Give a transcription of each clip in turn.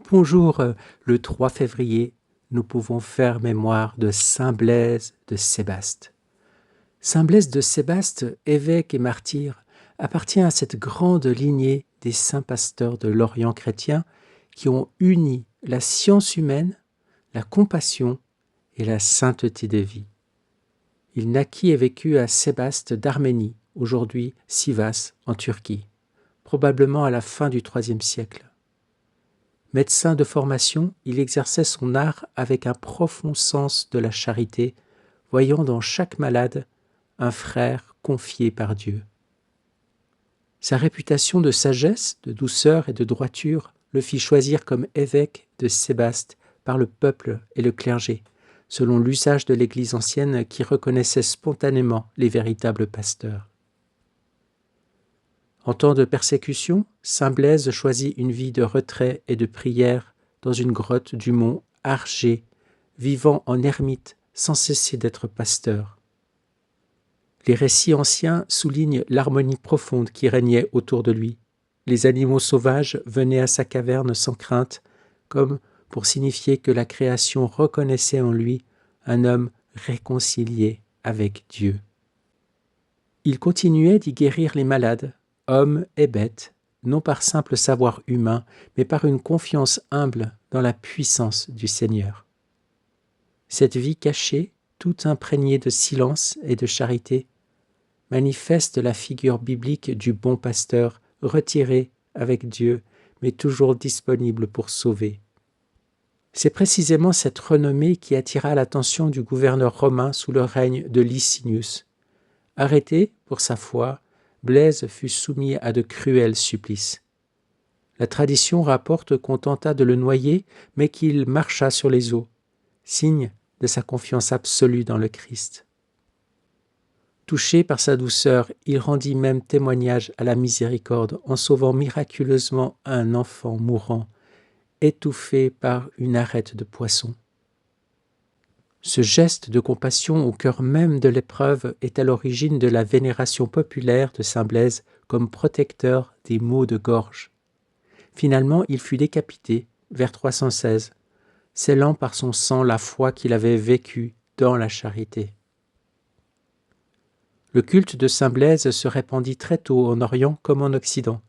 Bonjour, le 3 février, nous pouvons faire mémoire de Saint Blaise de Sébaste. Saint Blaise de Sébaste, évêque et martyr, appartient à cette grande lignée des saints pasteurs de l'Orient chrétien qui ont uni la science humaine, la compassion et la sainteté de vie. Il naquit et vécut à Sébaste d'Arménie, aujourd'hui Sivas en Turquie, probablement à la fin du IIIe siècle. Médecin de formation, il exerçait son art avec un profond sens de la charité, voyant dans chaque malade un frère confié par Dieu. Sa réputation de sagesse, de douceur et de droiture le fit choisir comme évêque de Sébaste par le peuple et le clergé, selon l'usage de l'Église ancienne qui reconnaissait spontanément les véritables pasteurs. En temps de persécution, saint Blaise choisit une vie de retrait et de prière dans une grotte du mont Argé, vivant en ermite sans cesser d'être pasteur. Les récits anciens soulignent l'harmonie profonde qui régnait autour de lui. Les animaux sauvages venaient à sa caverne sans crainte, comme pour signifier que la création reconnaissait en lui un homme réconcilié avec Dieu. Il continuait d'y guérir les malades, hommes et bêtes, non par simple savoir humain, mais par une confiance humble dans la puissance du Seigneur. Cette vie cachée, toute imprégnée de silence et de charité, manifeste la figure biblique du bon pasteur, retiré avec Dieu, mais toujours disponible pour sauver. C'est précisément cette renommée qui attira l'attention du gouverneur romain sous le règne de Licinius. Arrêté pour sa foi, Blaise fut soumis à de cruels supplices. La tradition rapporte qu'on tenta de le noyer, mais qu'il marcha sur les eaux, signe de sa confiance absolue dans le Christ. Touché par sa douceur, il rendit même témoignage à la miséricorde en sauvant miraculeusement un enfant mourant, étouffé par une arête de poisson. Ce geste de compassion au cœur même de l'épreuve est à l'origine de la vénération populaire de saint Blaise comme protecteur des maux de gorge. Finalement, il fut décapité vers 316, scellant par son sang la foi qu'il avait vécue dans la charité. Le culte de saint Blaise se répandit très tôt en Orient comme en Occident.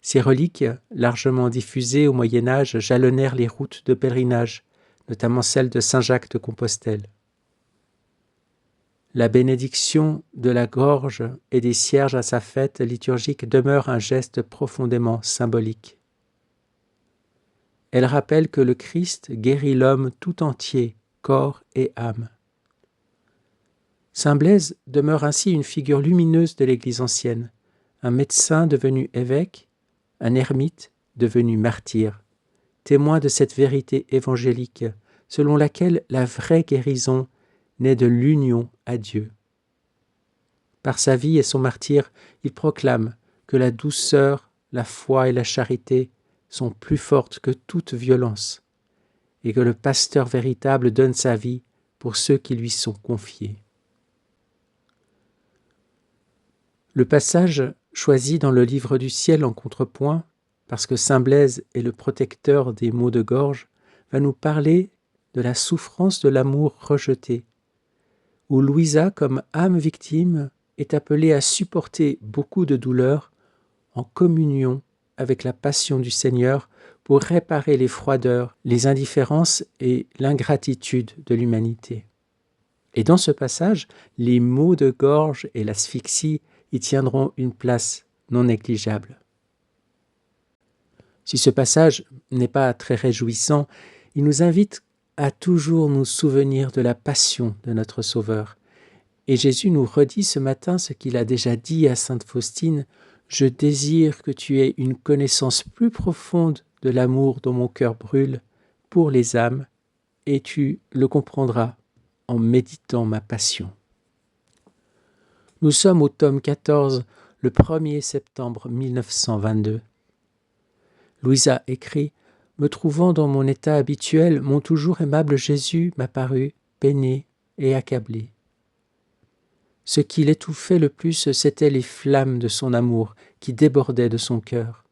Ses reliques, largement diffusées au Moyen Âge, jalonnèrent les routes de pèlerinage, notamment celle de Saint-Jacques de Compostelle. La bénédiction de la gorge et des cierges à sa fête liturgique demeure un geste profondément symbolique. Elle rappelle que le Christ guérit l'homme tout entier, corps et âme. Saint Blaise demeure ainsi une figure lumineuse de l'Église ancienne, un médecin devenu évêque, un ermite devenu martyr, témoin de cette vérité évangélique selon laquelle la vraie guérison naît de l'union à Dieu. Par sa vie et son martyre, il proclame que la douceur, la foi et la charité sont plus fortes que toute violence et que le pasteur véritable donne sa vie pour ceux qui lui sont confiés. Le passage choisi dans le livre du ciel en contrepoint, parce que saint Blaise est le protecteur des maux de gorge, va nous parler de la souffrance de l'amour rejeté, où Louisa, comme âme victime, est appelée à supporter beaucoup de douleurs en communion avec la passion du Seigneur pour réparer les froideurs, les indifférences et l'ingratitude de l'humanité. Et dans ce passage, les maux de gorge et l'asphyxie y tiendront une place non négligeable. Si ce passage n'est pas très réjouissant, il nous invite à toujours nous souvenir de la passion de notre Sauveur. Et Jésus nous redit ce matin ce qu'il a déjà dit à sainte Faustine: « Je désire que tu aies une connaissance plus profonde de l'amour dont mon cœur brûle pour les âmes, et tu le comprendras en méditant ma passion. » Nous sommes au tome 14, le 1er septembre 1922. Louisa écrit « Me trouvant dans mon état habituel, mon toujours aimable Jésus m'apparut, peiné et accablé. Ce qui l'étouffait le plus, c'étaient les flammes de son amour qui débordaient de son cœur.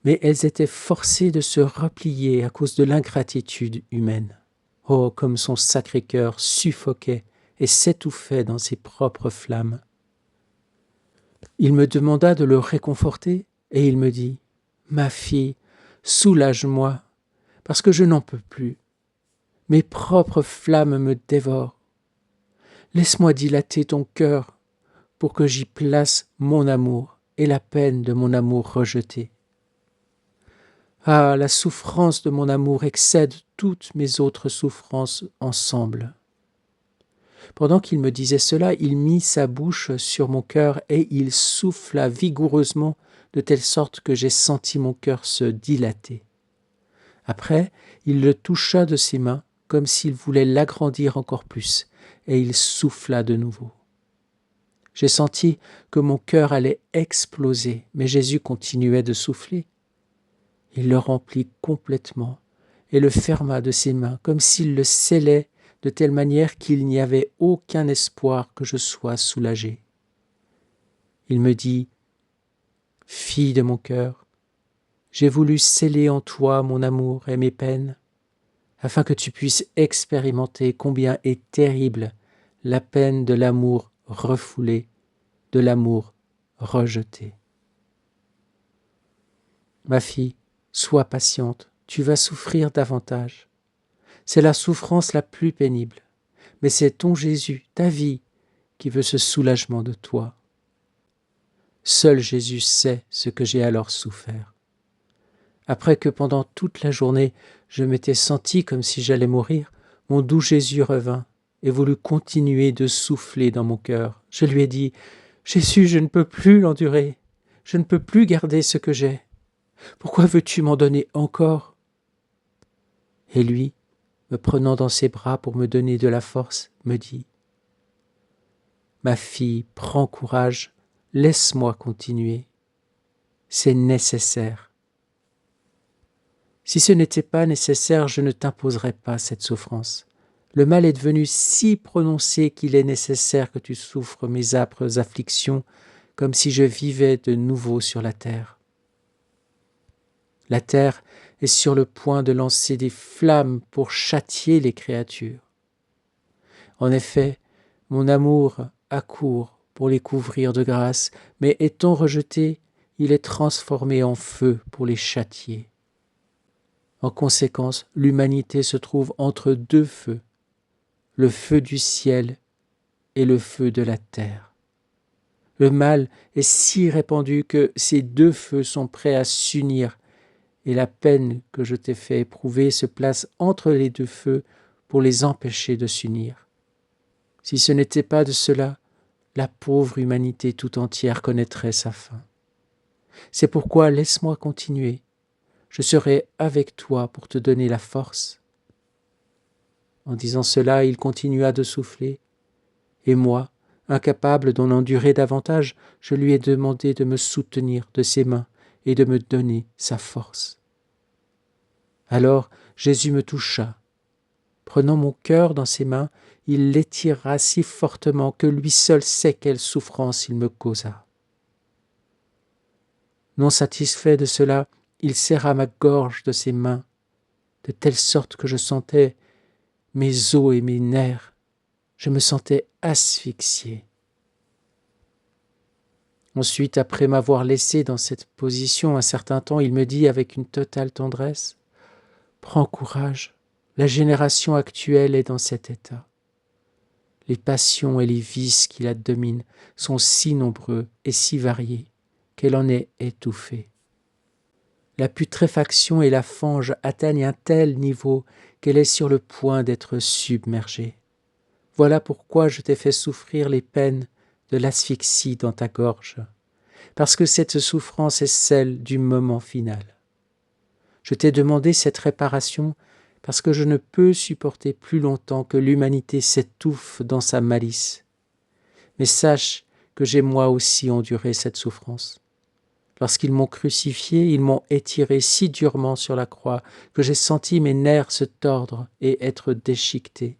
mais elles étaient forcées de se replier à cause de l'ingratitude humaine. Oh, comme son sacré cœur suffoquait et s'étouffait dans ses propres flammes. Il me demanda de le réconforter et il me dit « Ma fille, soulage-moi, parce que je n'en peux plus. Mes propres flammes me dévorent. Laisse-moi dilater ton cœur pour que j'y place mon amour et la peine de mon amour rejeté. Ah, la souffrance de mon amour excède toutes mes autres souffrances ensemble. » Pendant qu'il me disait cela, il mit sa bouche sur mon cœur et il souffla vigoureusement de telle sorte que j'ai senti mon cœur se dilater. Après, il le toucha de ses mains comme s'il voulait l'agrandir encore plus et il souffla de nouveau. J'ai senti que mon cœur allait exploser, mais Jésus continuait de souffler. Il le remplit complètement et le ferma de ses mains comme s'il le scellait de telle manière qu'il n'y avait aucun espoir que je sois soulagé. Il me dit « Fille de mon cœur, j'ai voulu sceller en toi mon amour et mes peines, afin que tu puisses expérimenter combien est terrible la peine de l'amour refoulé, de l'amour rejeté. Ma fille, sois patiente, tu vas souffrir davantage. C'est la souffrance la plus pénible, mais c'est ton Jésus, ta vie, qui veut ce soulagement de toi. Seul Jésus sait ce que j'ai alors souffert. Après que pendant toute la journée, je m'étais senti comme si j'allais mourir, mon doux Jésus revint et voulut continuer de souffler dans mon cœur. Je lui ai dit « Jésus, je ne peux plus l'endurer, je ne peux plus garder ce que j'ai. Pourquoi veux-tu m'en donner encore ?» Et lui, me prenant dans ses bras pour me donner de la force, me dit « Ma fille, prends courage, laisse-moi continuer. C'est nécessaire. Si ce n'était pas nécessaire, je ne t'imposerais pas cette souffrance. Le mal est devenu si prononcé qu'il est nécessaire que tu souffres mes âpres afflictions comme si je vivais de nouveau sur la terre. La terre est sur le point de lancer des flammes pour châtier les créatures. En effet, mon amour accourt pour les couvrir de grâce, mais étant rejeté, il est transformé en feu pour les châtier. En conséquence, l'humanité se trouve entre deux feux, le feu du ciel et le feu de la terre. Le mal est si répandu que ces deux feux sont prêts à s'unir et la peine que je t'ai fait éprouver se place entre les deux feux pour les empêcher de s'unir. Si ce n'était pas de cela, la pauvre humanité tout entière connaîtrait sa fin. C'est pourquoi laisse-moi continuer. Je serai avec toi pour te donner la force. » En disant cela, il continua de souffler, et moi, incapable d'en endurer davantage, je lui ai demandé de me soutenir de ses mains et de me donner sa force. Alors Jésus me toucha. Prenant mon cœur dans ses mains, il l'étira si fortement que lui seul sait quelle souffrance il me causa. Non satisfait de cela, il serra ma gorge de ses mains, de telle sorte que je sentais mes os et mes nerfs. Je me sentais asphyxié. Ensuite, après m'avoir laissé dans cette position un certain temps, il me dit avec une totale tendresse « Prends courage, la génération actuelle est dans cet état. Les passions et les vices qui la dominent sont si nombreux et si variés qu'elle en est étouffée. La putréfaction et la fange atteignent un tel niveau qu'elle est sur le point d'être submergée. Voilà pourquoi je t'ai fait souffrir les peines de l'asphyxie dans ta gorge, parce que cette souffrance est celle du moment final. Je t'ai demandé cette réparation parce que je ne peux supporter plus longtemps que l'humanité s'étouffe dans sa malice. Mais sache que j'ai moi aussi enduré cette souffrance. Lorsqu'ils m'ont crucifié, ils m'ont étiré si durement sur la croix que j'ai senti mes nerfs se tordre et être déchiquetés.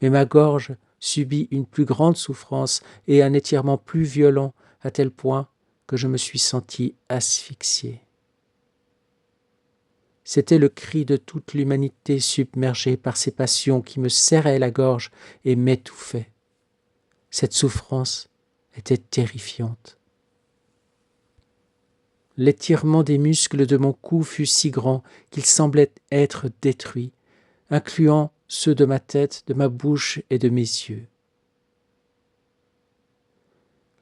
Mais ma gorge subit une plus grande souffrance et un étirement plus violent à tel point que je me suis senti asphyxié. C'était le cri de toute l'humanité submergée par ces passions qui me serraient la gorge et m'étouffaient. Cette souffrance était terrifiante. L'étirement des muscles de mon cou fut si grand qu'il semblait être détruit, incluant ceux de ma tête, de ma bouche et de mes yeux.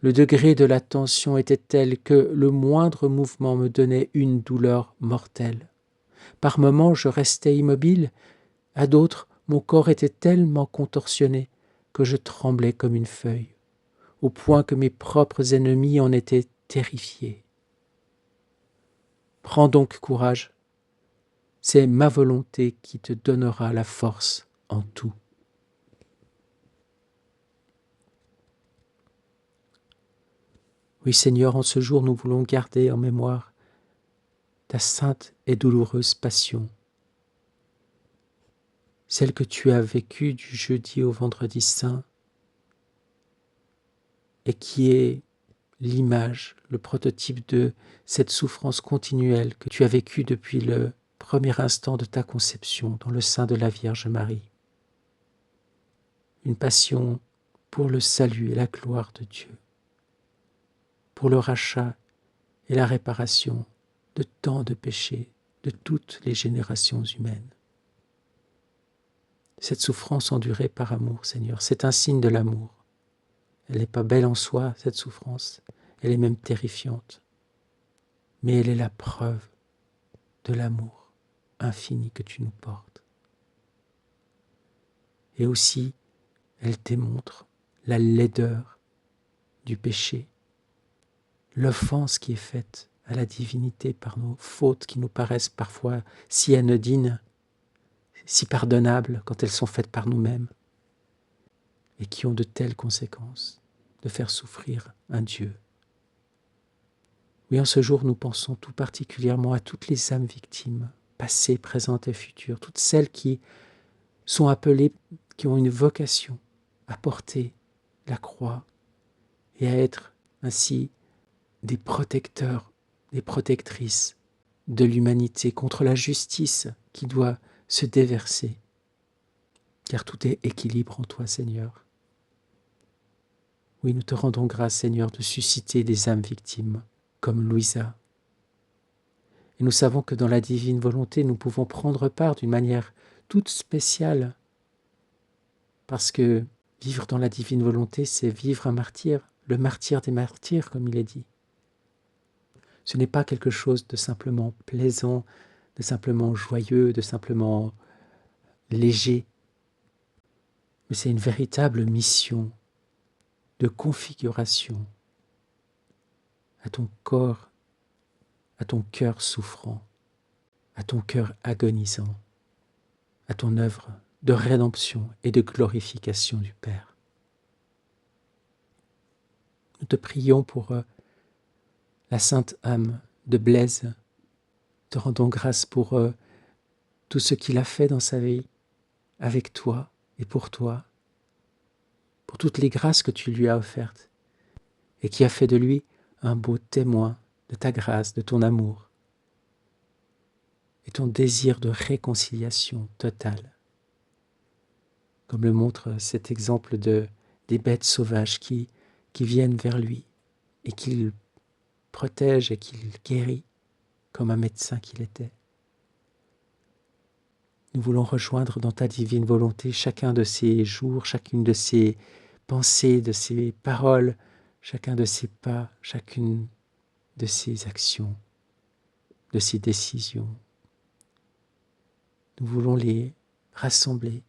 Le degré de la tension était tel que le moindre mouvement me donnait une douleur mortelle. Par moments, je restais immobile, à d'autres, mon corps était tellement contorsionné que je tremblais comme une feuille, au point que mes propres ennemis en étaient terrifiés. Prends donc courage, c'est ma volonté qui te donnera la force en tout. Oui Seigneur, en ce jour nous voulons garder en mémoire ta sainte et douloureuse passion, celle que tu as vécue du jeudi au vendredi saint et qui est l'image, le prototype de cette souffrance continuelle que tu as vécue depuis le premier instant de ta conception dans le sein de la Vierge Marie. Une passion pour le salut et la gloire de Dieu, pour le rachat et la réparation de tant de péchés de toutes les générations humaines. Cette souffrance endurée par amour, Seigneur, c'est un signe de l'amour. Elle n'est pas belle en soi, cette souffrance, elle est même terrifiante. Mais elle est la preuve de l'amour infini que tu nous portes. Et aussi, elle démontre la laideur du péché, l'offense qui est faite à la divinité par nos fautes qui nous paraissent parfois si anodines, si pardonnables quand elles sont faites par nous-mêmes, et qui ont de telles conséquences de faire souffrir un Dieu. Oui, en ce jour, nous pensons tout particulièrement à toutes les âmes victimes, passées, présentes et futures, toutes celles qui sont appelées, qui ont une vocation à porter la croix et à être ainsi des protecteurs, des protectrices de l'humanité contre la justice qui doit se déverser. Car tout est équilibre en toi, Seigneur. Oui, nous te rendons grâce, Seigneur, de susciter des âmes victimes, comme Louisa. Et nous savons que dans la divine volonté, nous pouvons prendre part d'une manière toute spéciale, parce que vivre dans la divine volonté, c'est vivre un martyr, le martyr des martyrs, comme il est dit. Ce n'est pas quelque chose de simplement plaisant, de simplement joyeux, de simplement léger, mais c'est une véritable mission de configuration à ton corps, à ton cœur souffrant, à ton cœur agonisant, à ton œuvre de rédemption et de glorification du Père. Nous te prions pour la sainte âme de Blaise, te rendons grâce pour tout ce qu'il a fait dans sa vie, avec toi et pour toi, pour toutes les grâces que tu lui as offertes et qui a fait de lui un beau témoin de ta grâce, de ton amour et ton désir de réconciliation totale. Comme le montre cet exemple des bêtes sauvages qui viennent vers lui et qu'il protège et qu'il guérit comme un médecin qu'il était. Nous voulons rejoindre dans ta divine volonté chacun de ces jours, chacune de ces pensées, de ces paroles, chacun de ces pas, chacune de ces actions, de ces décisions. Nous voulons les rassembler,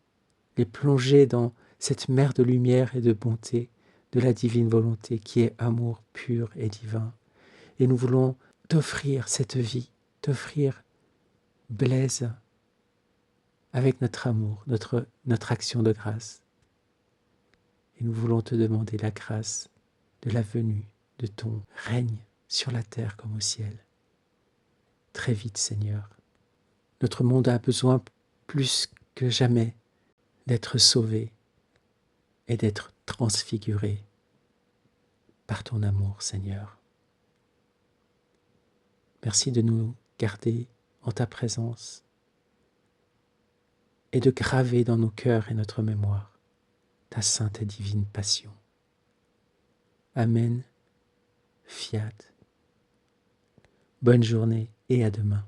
les plonger dans cette mer de lumière et de bonté de la divine volonté qui est amour pur et divin. Et nous voulons t'offrir cette vie, t'offrir Blaise avec notre amour, notre action de grâce. Et nous voulons te demander la grâce de la venue de ton règne sur la terre comme au ciel. Très vite, Seigneur. Notre monde a besoin plus que jamais d'être sauvé et d'être transfiguré par ton amour, Seigneur. Merci de nous garder en ta présence et de graver dans nos cœurs et notre mémoire ta sainte et divine passion. Amen. Fiat. Bonne journée et à demain.